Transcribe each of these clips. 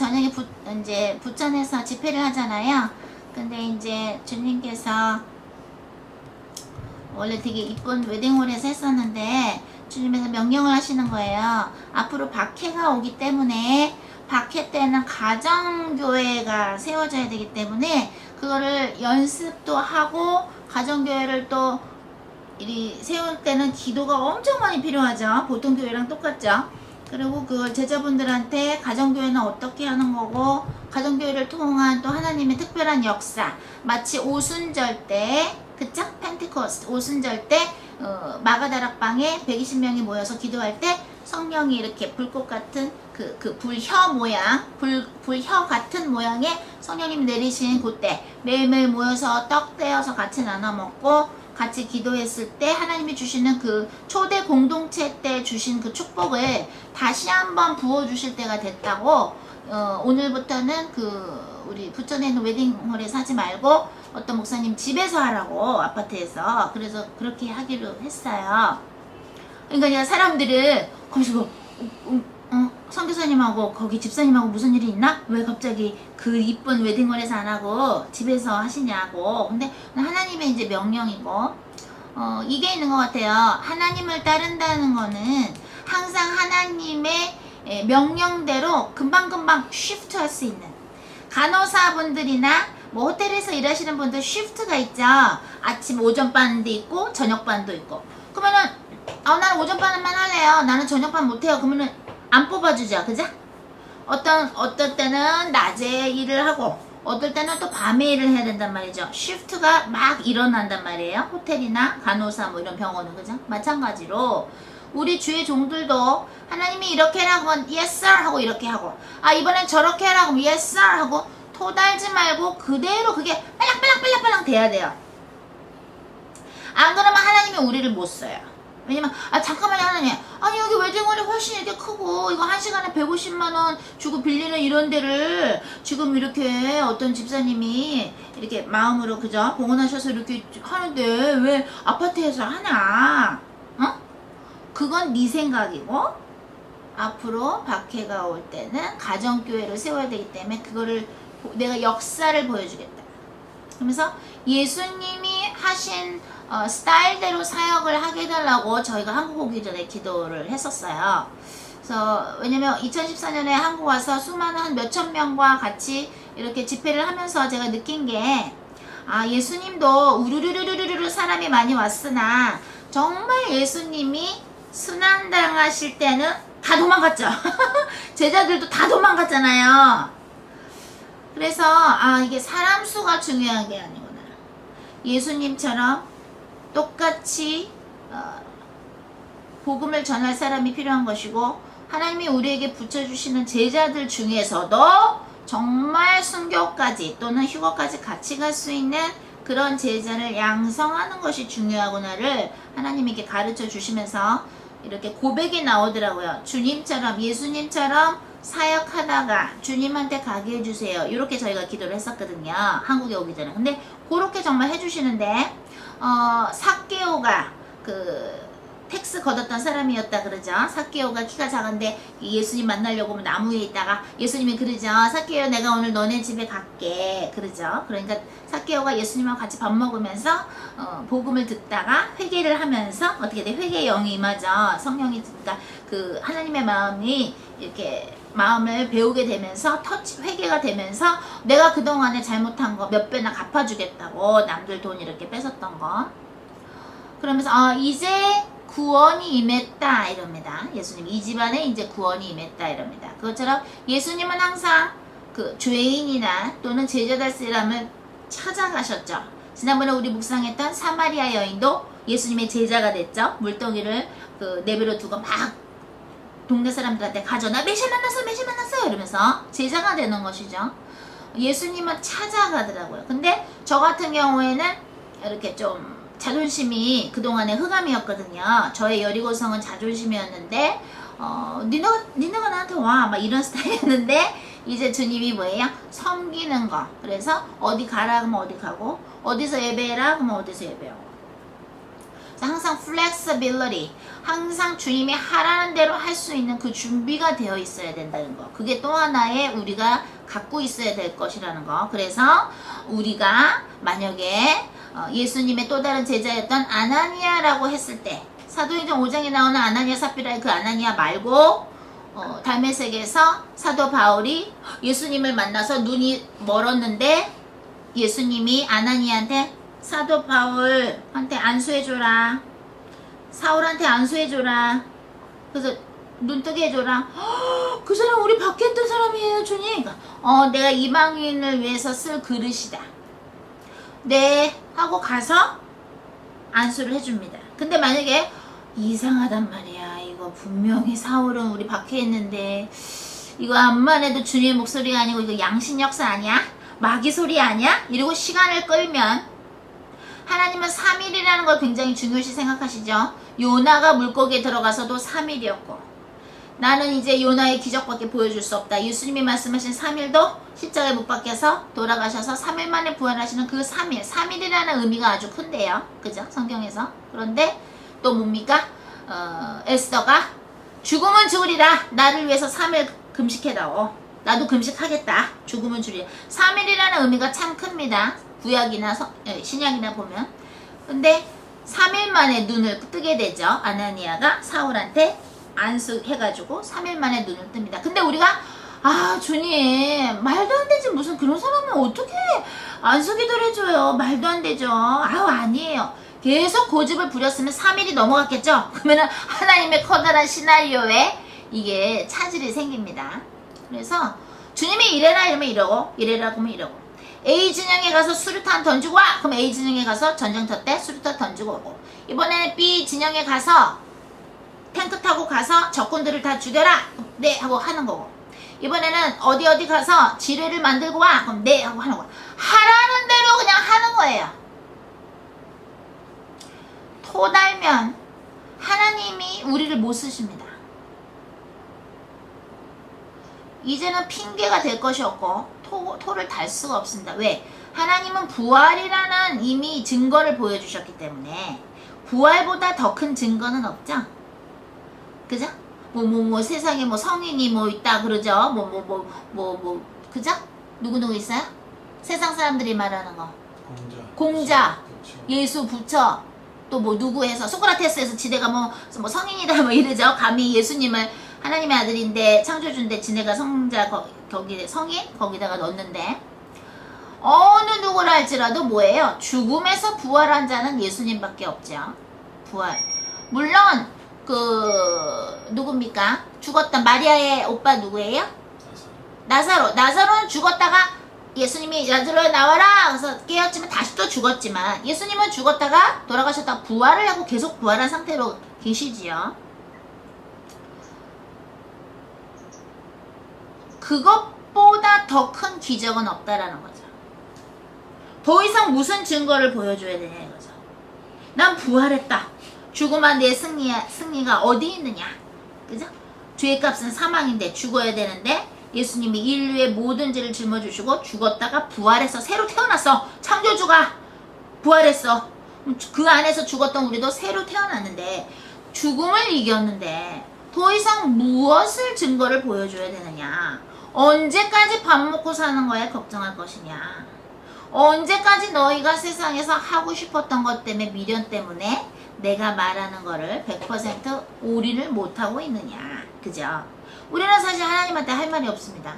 저녁에 이제 부천에서 집회를 하잖아요. 근데 이제 주님께서 원래 되게 이쁜 웨딩홀에서 했었는데 주님께서 명령을 하시는 거예요. 앞으로 박해가 오기 때문에 박해 때는 가정교회가 세워져야 되기 때문에 그거를 연습도 하고 가정교회를 또 세울 때는 기도가 엄청 많이 필요하죠. 보통 교회랑 똑같죠. 그리고 그걸 제자분들한테 가정교회는 어떻게 하는 거고 가정교회를 통한 또 하나님의 특별한 역사, 마치 오순절 때, 그쵸? 펜티코스트 오순절 때 마가다락방에 120명이 모여서 기도할 때 성령이 이렇게 불꽃 같은 그 불혀 모양, 불혀 같은 모양의 성령님이 내리신 그때 매일매일 모여서 떡 떼어서 같이 나눠 먹고 같이 기도했을 때 하나님이 주시는 그 초대 공동체 때 주신 그 축복을 다시 한번 부어주실 때가 됐다고. 오늘부터는 우리 부천에 있는 웨딩홀에서 하지 말고 어떤 목사님 집에서 하라고, 아파트에서. 그래서 그렇게 하기로 했어요. 그러니까 사람들은 거기서 선교사님하고 거기 집사님하고 무슨 일이 있나? 왜 갑자기 그 이쁜 웨딩홀에서 안 하고 집에서 하시냐고. 근데 하나님의 이제 명령이고, 이게 있는 것 같아요. 하나님을 따른다는 거는 항상 하나님의 명령대로 금방금방 쉬프트 할 수 있는, 간호사분들이나 뭐 호텔에서 일하시는 분들 쉬프트가 있죠. 아침 오전반도 있고 저녁반도 있고. 그러면은 나는 오전반만 할래요, 나는 저녁반 못해요, 그러면은 안 뽑아주죠. 그죠? 어떨 때는 낮에 일을 하고 어떨 때는 또 밤에 일을 해야 된단 말이죠. 쉬프트가 막 일어난단 말이에요. 호텔이나 간호사 뭐 이런 병원은. 그죠? 마찬가지로 우리 주의 종들도 하나님이 이렇게 해라 하면 yes sir 하고 이렇게 하고, 이번엔 저렇게 해라 하면 yes sir 하고, 토달지 말고 그대로 그게 빨랑빨랑 돼야 돼요. 안 그러면 하나님이 우리를 못 써요. 왜냐면 잠깐만요 하나님, 아니 여기 웨딩홀이 훨씬 이렇게 크고 이거 1시간에 150만원 주고 빌리는 이런 데를 지금 이렇게 어떤 집사님이 이렇게 마음으로, 그죠? 봉헌하셔서 이렇게 하는데 왜 아파트에서 하냐? 그건 네 생각이고, 앞으로 박해가 올 때는 가정교회를 세워야 되기 때문에 그거를 내가 역사를 보여주겠다. 그러면서 예수님이 하신 스타일대로 사역을 하게 해달라고 저희가 한국 오기 전에 기도를 했었어요. 그래서 왜냐면 2014년에 한국 와서 수많은 한 몇천 명과 같이 이렇게 집회를 하면서 제가 느낀 게, 예수님도 우르르르르르 사람이 많이 왔으나 정말 예수님이 순환당하실 때는 다 도망갔죠. 제자들도 다 도망갔잖아요. 그래서 이게 사람 수가 중요한 게 아니구나. 예수님처럼 똑같이 복음을 전할 사람이 필요한 것이고, 하나님이 우리에게 붙여주시는 제자들 중에서도 정말 순교까지 또는 휴거까지 같이 갈 수 있는 그런 제자를 양성하는 것이 중요하구나를 하나님에게 가르쳐 주시면서 이렇게 고백이 나오더라고요. 주님처럼, 예수님처럼 사역하다가 주님한테 가게 해주세요. 이렇게 저희가 기도를 했었거든요. 한국에 오기 전에. 근데 그렇게 정말 해주시는데, 삭개오가 텍스 걷었던 사람이었다 그러죠. 삭개오가 키가 작은데 예수님 만나려고 하면 나무 위에 있다가 예수님이 그러죠. 삭개오, 내가 오늘 너네 집에 갈게. 그러죠. 그러니까 삭개오가 예수님하고 같이 밥 먹으면서 복음을 듣다가 회개를 하면서 어떻게 돼? 회개의 영이 임하죠. 성령이, 그러니까 하나님의 마음이 이렇게 마음을 배우게 되면서 회개가 되면서 내가 그동안에 잘못한 거 몇 배나 갚아주겠다고, 남들 돈 이렇게 뺏었던 거. 그러면서 이제 구원이 임했다 이럽니다. 예수님, 이 집안에 이제 구원이 임했다 이럽니다. 그것처럼 예수님은 항상 죄인이나 또는 제자될 사람을 찾아가셨죠. 지난번에 우리 묵상했던 사마리아 여인도 예수님의 제자가 됐죠. 물동이를 내버려 두고 막 동네 사람들한테 가져, 나 메시아 만났어 이러면서 제자가 되는 것이죠. 예수님은 찾아가더라고요. 근데 저 같은 경우에는 이렇게 좀 자존심이 그동안에 흑암이었거든요. 저의 여리고성은 자존심이었는데 니네가 나한테 와 막 이런 스타일이었는데, 이제 주님이 뭐예요? 섬기는 거. 그래서 어디 가라 하면 어디 가고, 어디서 예배해라 하면 어디서 예배하고. 항상 flexibility, 항상 주님이 하라는 대로 할 수 있는 그 준비가 되어 있어야 된다는 거. 그게 또 하나의 우리가 갖고 있어야 될 것이라는 거. 그래서 우리가 만약에 예수님의 또 다른 제자였던 아나니아라고 했을 때, 사도행전 5장에 나오는 아나니아 삽비라의 그 아나니아 말고 달메색에서 사도 바울이 예수님을 만나서 눈이 멀었는데 예수님이 아나니아한테 사도 바울한테 안수해줘라, 사울한테 안수해줘라, 그래서 눈뜨게 해줘라. 그 사람 우리 밖에 있던 사람이에요, 주님. 내가 이방인을 위해서 쓸 그릇이다. 네 하고 가서 안수를 해줍니다. 근데 만약에 이상하단 말이야, 이거 분명히 사울은 우리 밖에 있는데 이거 암만 해도 주님의 목소리가 아니고 이거 양신 역사 아니야? 마귀 소리 아니야? 이러고 시간을 끌면, 하나님은 3일이라는 걸 굉장히 중요시 생각하시죠. 요나가 물고기에 들어가서도 3일이었고 나는 이제 요나의 기적밖에 보여줄 수 없다. 예수님이 말씀하신 3일도 십자가에 못 박혀서 돌아가셔서 3일 만에 부활하시는 그 3일, 3일이라는 의미가 아주 큰데요, 그죠? 성경에서. 그런데 또 뭡니까? 에스더가 죽으면 죽으리라, 나를 위해서 3일 금식해다오. 나도 금식하겠다. 죽으면 죽으리라. 3일이라는 의미가 참 큽니다. 구약이나 신약이나 보면. 근데 3일 만에 눈을 뜨게 되죠. 아나니아가 사울한테 안수해가지고 3일 만에 눈을 뜹니다. 근데 우리가 주님 말도 안 되지, 무슨 그런 사람은 어떻게 안수기도를 해줘요? 말도 안 되죠. 아니에요. 계속 고집을 부렸으면 3일이 넘어갔겠죠. 그러면은 하나님의 커다란 시나리오에 이게 차질이 생깁니다. 그래서 주님이 이래라 이러면 이러고, 이래라 그러면 이러고, A 진영에 가서 수류탄 던지고 와! 그럼 A 진영에 가서 전쟁터 때 수류탄 던지고 오고, 이번에는 B 진영에 가서 탱크 타고 가서 적군들을 다 죽여라! 네! 하고 하는 거고, 이번에는 어디 가서 지뢰를 만들고 와! 그럼 네! 하고 하는 거고, 하라는 대로 그냥 하는 거예요. 토 달면 하나님이 우리를 못 쓰십니다. 이제는 핑계가 될 것이 없고 토를 달 수가 없습니다. 왜? 하나님은 부활이라는 이미 증거를 보여주셨기 때문에 부활보다 더 큰 증거는 없죠. 그죠? 세상에 성인이 있다 그러죠. 그죠? 누구 있어요? 세상 사람들이 말하는 거. 공자, 예수, 부처, 또 누구 해서 소크라테스에서 지네가 성인이다 이러죠. 감히 예수님을 하나님의 아들인데 창조주인데 지네가 성자 거기 성인 거기다가 넣었는데, 어느 누구라 할지라도 뭐예요? 죽음에서 부활한 자는 예수님밖에 없죠. 부활. 물론 누굽니까? 죽었던 마리아의 오빠 누구예요? 나사로는 죽었다가 예수님이 나사로야 나와라 그래서 깨었지만 다시 또 죽었지만, 예수님은 죽었다가 돌아가셨다가 부활을 하고 계속 부활한 상태로 계시지요. 그것보다 더 큰 기적은 없다라는 거죠. 더 이상 무슨 증거를 보여줘야 되냐 이거죠. 난 부활했다. 죽음한 내 승리가 어디 있느냐. 그죠? 죄의 값은 사망인데 죽어야 되는데 예수님이 인류의 모든 죄를 짊어지시고 죽었다가 부활해서 새로 태어났어. 창조주가 부활했어. 그 안에서 죽었던 우리도 새로 태어났는데 죽음을 이겼는데 더 이상 무엇을 증거를 보여줘야 되느냐. 언제까지 밥 먹고 사는 거에 걱정할 것이냐. 언제까지 너희가 세상에서 하고 싶었던 것 때문에 미련 때문에 내가 말하는 거를 100% 올인을 못하고 있느냐. 그죠? 우리는 사실 하나님한테 할 말이 없습니다.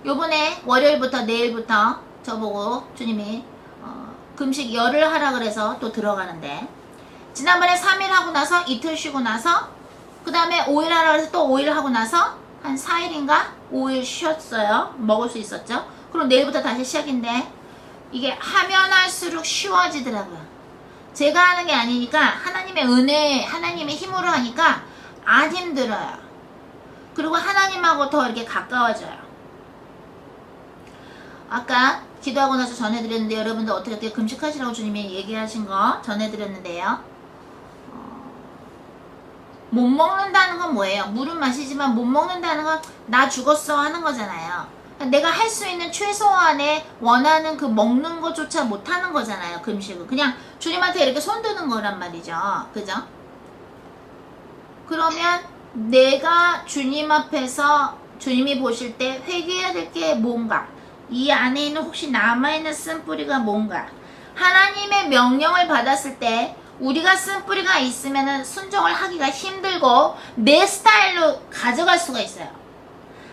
요번에 월요일부터 내일부터 저보고 주님이 금식 열흘 하라 그래서 또 들어가는데, 지난번에 3일 하고 나서 이틀 쉬고 나서 그 다음에 5일 하라 그래서 또 5일 하고 나서 한 4일인가 5일 쉬었어요. 먹을 수 있었죠. 그럼 내일부터 다시 시작인데 이게 하면 할수록 쉬워지더라고요. 제가 하는 게 아니니까 하나님의 은혜, 하나님의 힘으로 하니까 안 힘들어요. 그리고 하나님하고 더 이렇게 가까워져요. 아까 기도하고 나서 전해드렸는데, 여러분들 어떻게 금식하시라고 주님이 얘기하신 거 전해드렸는데요. 못 먹는다는 건 뭐예요? 물은 마시지만 못 먹는다는 건 나 죽었어 하는 거잖아요. 내가 할 수 있는 최소한의 원하는 그 먹는 것조차 못하는 거잖아요. 금식은 그냥 주님한테 이렇게 손드는 거란 말이죠. 그죠? 그러면 내가 주님 앞에서 주님이 보실 때 회개해야 될 게 뭔가, 이 안에 있는 혹시 남아있는 쓴뿌리가 뭔가, 하나님의 명령을 받았을 때 우리가 쓴뿌리가 있으면 순종을 하기가 힘들고 내 스타일로 가져갈 수가 있어요.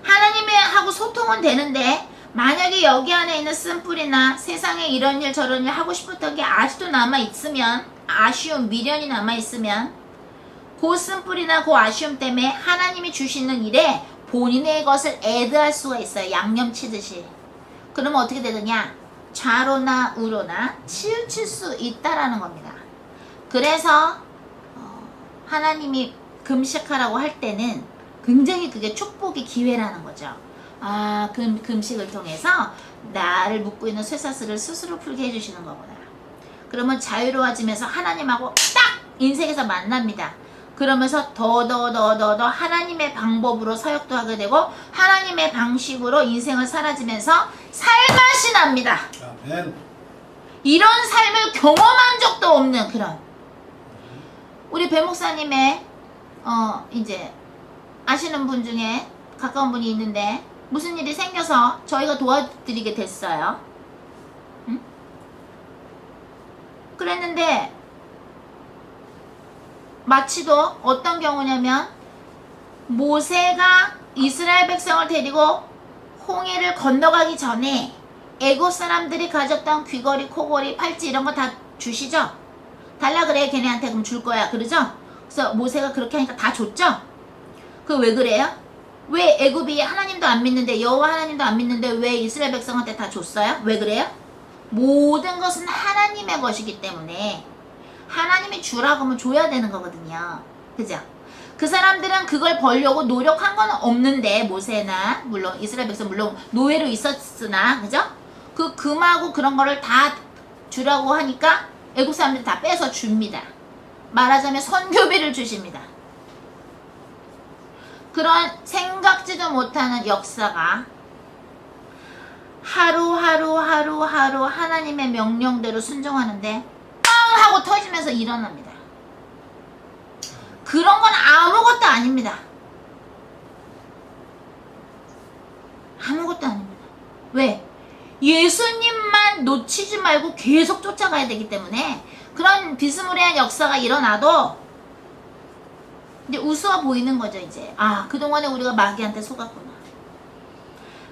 하나님하고 소통은 되는데 만약에 여기 안에 있는 쓴뿌리나 세상에 이런 일 저런 일 하고 싶었던 게 아직도 남아있으면, 아쉬움, 미련이 남아있으면 그 쓴뿌리나 그 아쉬움 때문에 하나님이 주시는 일에 본인의 것을 애드할 수가 있어요. 양념치듯이. 그러면 어떻게 되느냐? 좌로나 우로나 치우칠 수 있다라는 겁니다. 그래서 하나님이 금식하라고 할 때는 굉장히 그게 축복의 기회라는 거죠. 아, 금식을 통해서 나를 묶고 있는 쇠사슬을 스스로 풀게 해주시는 거구나. 그러면 자유로워지면서 하나님하고 딱 인생에서 만납니다. 그러면서 더 하나님의 방법으로 사역도 하게 되고 하나님의 방식으로 인생을 살아지면서 살맛이 납니다. 아멘. 이런 삶을 경험한 적도 없는 그런, 우리 배 목사님의 이제 아시는 분 중에 가까운 분이 있는데 무슨 일이 생겨서 저희가 도와드리게 됐어요. 응? 그랬는데 마치도 어떤 경우냐면, 모세가 이스라엘 백성을 데리고 홍해를 건너가기 전에 애국 사람들이 가졌던 귀걸이, 코걸이, 팔찌 이런 거 다 주시죠? 달라 그래, 걔네한테 그럼 줄 거야, 그러죠? 그래서 모세가 그렇게 하니까 다 줬죠? 그 왜 그래요? 왜 애굽이 하나님도 안 믿는데, 여호와 하나님도 안 믿는데 왜 이스라엘 백성한테 다 줬어요? 왜 그래요? 모든 것은 하나님의 것이기 때문에 하나님이 주라고 하면 줘야 되는 거거든요. 그죠? 그 사람들은 그걸 벌려고 노력한 건 없는데, 모세나 물론 이스라엘 백성 물론 노예로 있었으나, 그죠? 그 금하고 그런 거를 다 주라고 하니까 애국 사람들 다 빼서 줍니다. 말하자면 선교비를 주십니다. 그런 생각지도 못하는 역사가 하루하루 하나님의 명령대로 순종하는데 빵 하고 터지면서 일어납니다. 그런 건 아무것도 아닙니다. 아무것도 아닙니다. 왜? 예수님만 놓치지 말고 계속 쫓아가야 되기 때문에 그런 비스무리한 역사가 일어나도 이제 우스워 보이는 거죠. 이제 아, 그동안에 우리가 마귀한테 속았구나.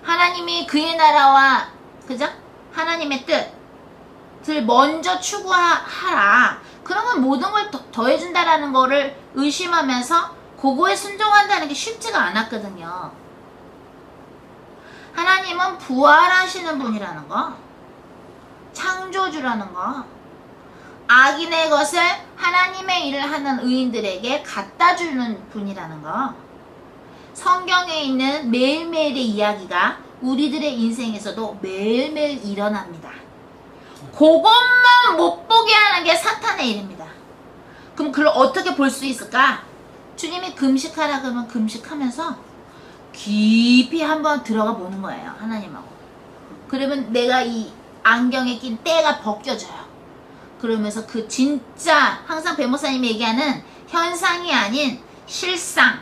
하나님이 그의 나라와, 그죠? 하나님의 뜻을 먼저 추구하라. 그러면 모든 걸 더해준다라는 거를 의심하면서 그거에 순종한다는 게 쉽지가 않았거든요. 하나님은 부활하시는 분이라는 거, 창조주라는 거, 악인의 것을 하나님의 일을 하는 의인들에게 갖다 주는 분이라는 거, 성경에 있는 매일매일의 이야기가 우리들의 인생에서도 매일매일 일어납니다. 그것만 못 보게 하는 게 사탄의 일입니다. 그럼 그걸 어떻게 볼 수 있을까? 주님이 금식하라 그러면 금식하면서 깊이 한번 들어가 보는 거예요. 하나님하고. 그러면 내가 이 안경에 낀 때가 벗겨져요. 그러면서 그 진짜 항상 배모사님이 얘기하는 현상이 아닌 실상,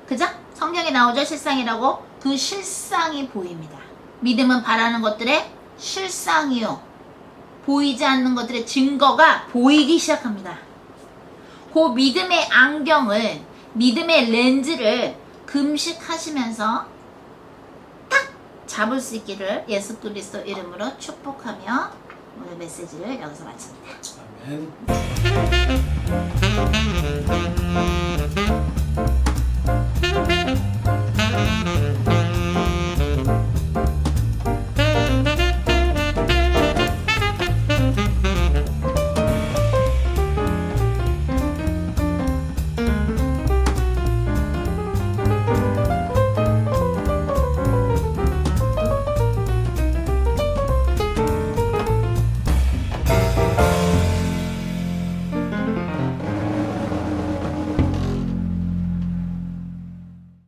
그죠? 성경에 나오죠, 실상이라고. 그 실상이 보입니다. 믿음은 바라는 것들의 실상이요, 보이지 않는 것들의 증거가 보이기 시작합니다. 그 믿음의 안경을, 믿음의 렌즈를 금식하시면서 딱 잡을 수 있기를 예수 그리스도 이름으로 축복하며 오늘 메시지를 여기서 마칩니다. 아멘.